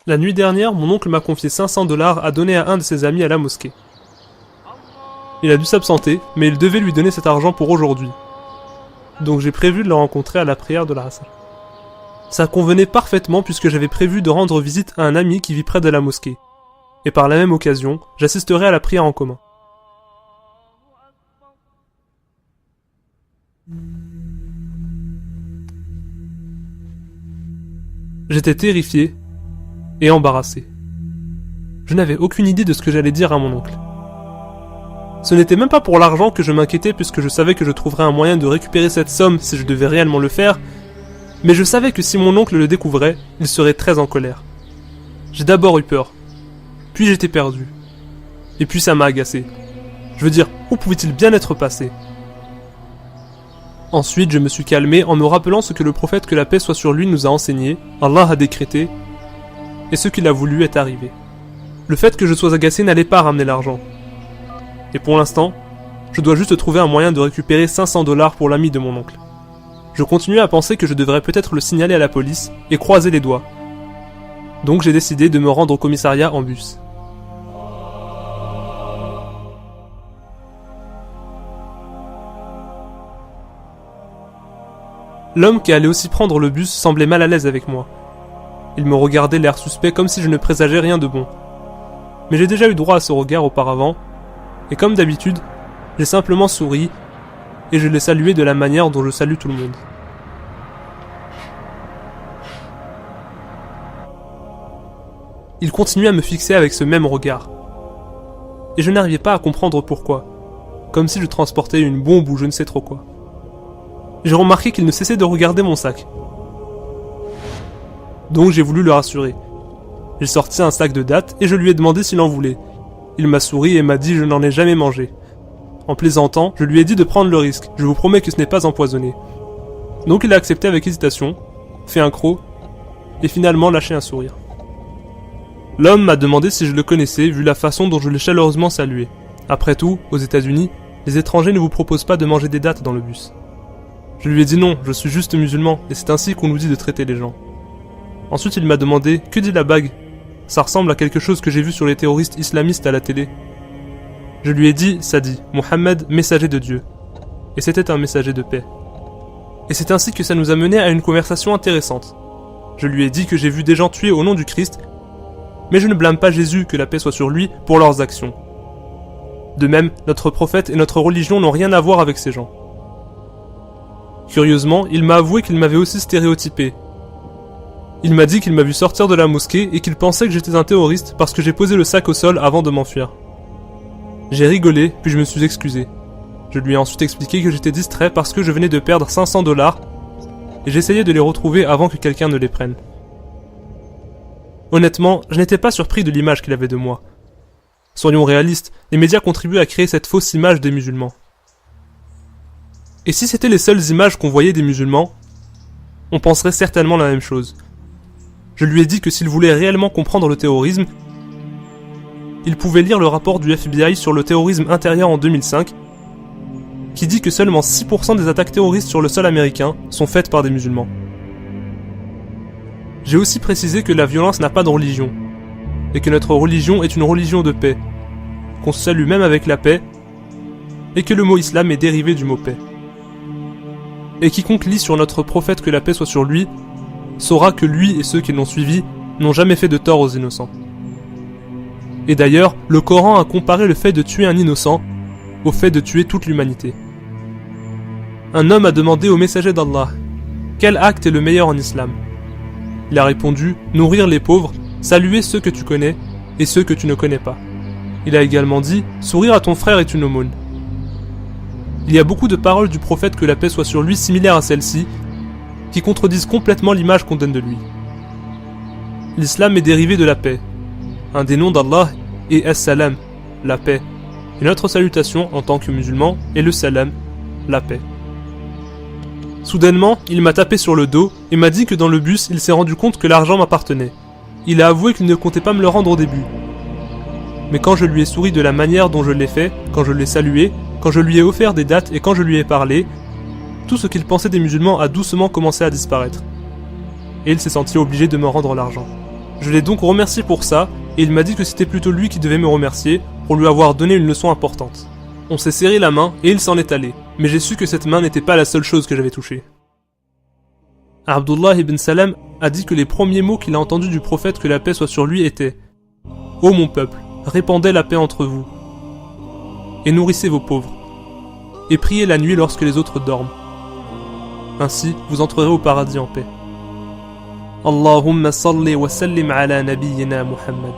La nuit dernière, mon oncle m'a confié 500 $ à donner à un de ses amis à la mosquée. Il a dû s'absenter, mais il devait lui donner cet argent pour aujourd'hui. Donc j'ai prévu de le rencontrer à la prière de l'Asr. Ça convenait parfaitement puisque j'avais prévu de rendre visite à un ami qui vit près de la mosquée. Et par la même occasion, j'assisterai à la prière en commun. J'étais terrifié et embarrassé. Je n'avais aucune idée de ce que j'allais dire à mon oncle. Ce n'était même pas pour l'argent que je m'inquiétais puisque je savais que je trouverais un moyen de récupérer cette somme si je devais réellement le faire, mais je savais que si mon oncle le découvrait, il serait très en colère. J'ai d'abord eu peur, puis j'étais perdu, et puis ça m'a agacé. Je veux dire, où pouvait-il bien être passé ? Ensuite, je me suis calmé en me rappelant ce que le prophète que la paix soit sur lui nous a enseigné, Allah a décrété, et ce qu'il a voulu est arrivé. Le fait que je sois agacé n'allait pas ramener l'argent. Et pour l'instant, je dois juste trouver un moyen de récupérer 500 $ pour l'ami de mon oncle. Je continuais à penser que je devrais peut-être le signaler à la police et croiser les doigts. Donc j'ai décidé de me rendre au commissariat en bus. L'homme qui allait aussi prendre le bus semblait mal à l'aise avec moi. Il me regardait l'air suspect comme si je ne présageais rien de bon. Mais j'ai déjà eu droit à ce regard auparavant, et comme d'habitude, j'ai simplement souri, et je l'ai salué de la manière dont je salue tout le monde. Il continuait à me fixer avec ce même regard. Et je n'arrivais pas à comprendre pourquoi, comme si je transportais une bombe ou je ne sais trop quoi. J'ai remarqué qu'il ne cessait de regarder mon sac. Donc j'ai voulu le rassurer. Il sortit un sac de dattes et je lui ai demandé s'il en voulait. Il m'a souri et m'a dit je n'en ai jamais mangé. En plaisantant, je lui ai dit de prendre le risque, je vous promets que ce n'est pas empoisonné. Donc il a accepté avec hésitation, fait un croc, et finalement lâché un sourire. L'homme m'a demandé si je le connaissais vu la façon dont je l'ai chaleureusement salué. Après tout, aux États-Unis, les étrangers ne vous proposent pas de manger des dattes dans le bus. Je lui ai dit non, je suis juste musulman, et c'est ainsi qu'on nous dit de traiter les gens. Ensuite il m'a demandé, que dit la bague ? Ça ressemble à quelque chose que j'ai vu sur les terroristes islamistes à la télé. Je lui ai dit, ça dit, Mohammed, messager de Dieu. Et c'était un messager de paix. Et c'est ainsi que ça nous a mené à une conversation intéressante. Je lui ai dit que j'ai vu des gens tués au nom du Christ, mais je ne blâme pas Jésus, que la paix soit sur lui, pour leurs actions. De même, notre prophète et notre religion n'ont rien à voir avec ces gens. Curieusement, il m'a avoué qu'il m'avait aussi stéréotypé. Il m'a dit qu'il m'a vu sortir de la mosquée et qu'il pensait que j'étais un terroriste parce que j'ai posé le sac au sol avant de m'enfuir. J'ai rigolé, puis je me suis excusé. Je lui ai ensuite expliqué que j'étais distrait parce que je venais de perdre 500 $ et j'essayais de les retrouver avant que quelqu'un ne les prenne. Honnêtement, je n'étais pas surpris de l'image qu'il avait de moi. Soyons réalistes, les médias contribuent à créer cette fausse image des musulmans. Et si c'était les seules images qu'on voyait des musulmans, on penserait certainement la même chose. Je lui ai dit que s'il voulait réellement comprendre le terrorisme, il pouvait lire le rapport du FBI sur le terrorisme intérieur en 2005, qui dit que seulement 6% des attaques terroristes sur le sol américain sont faites par des musulmans. J'ai aussi précisé que la violence n'a pas de religion, et que notre religion est une religion de paix, qu'on se salue même avec la paix, et que le mot islam est dérivé du mot paix. Et quiconque lit sur notre prophète que la paix soit sur lui, saura que lui et ceux qui l'ont suivi n'ont jamais fait de tort aux innocents. Et d'ailleurs, le Coran a comparé le fait de tuer un innocent au fait de tuer toute l'humanité. Un homme a demandé au messager d'Allah « Quel acte est le meilleur en islam ?» Il a répondu « Nourrir les pauvres, saluer ceux que tu connais et ceux que tu ne connais pas. » Il a également dit « Sourire à ton frère est une aumône. » Il y a beaucoup de paroles du prophète que la paix soit sur lui similaires à celle-ci, qui contredisent complètement l'image qu'on donne de lui. L'islam est dérivé de la paix. Un des noms d'Allah est As-Salam, la paix. Et notre salutation en tant que musulman est le salam, la paix. Soudainement, il m'a tapé sur le dos et m'a dit que dans le bus, il s'est rendu compte que l'argent m'appartenait. Il a avoué qu'il ne comptait pas me le rendre au début. Mais quand je lui ai souri de la manière dont je l'ai fait, quand je l'ai salué, quand je lui ai offert des dattes et quand je lui ai parlé, tout ce qu'il pensait des musulmans a doucement commencé à disparaître. Et il s'est senti obligé de me rendre l'argent. Je l'ai donc remercié pour ça, et il m'a dit que c'était plutôt lui qui devait me remercier pour lui avoir donné une leçon importante. On s'est serré la main et il s'en est allé, mais j'ai su que cette main n'était pas la seule chose que j'avais touchée. Abdullah ibn Salam a dit que les premiers mots qu'il a entendus du prophète, que la paix soit sur lui, étaient « Ô mon peuple, répandez la paix entre vous, et nourrissez vos pauvres, et priez la nuit lorsque les autres dorment. Ainsi, vous entrerez au paradis en paix. Allahumma salli wa sallim ala nabiyyina Muhammad. »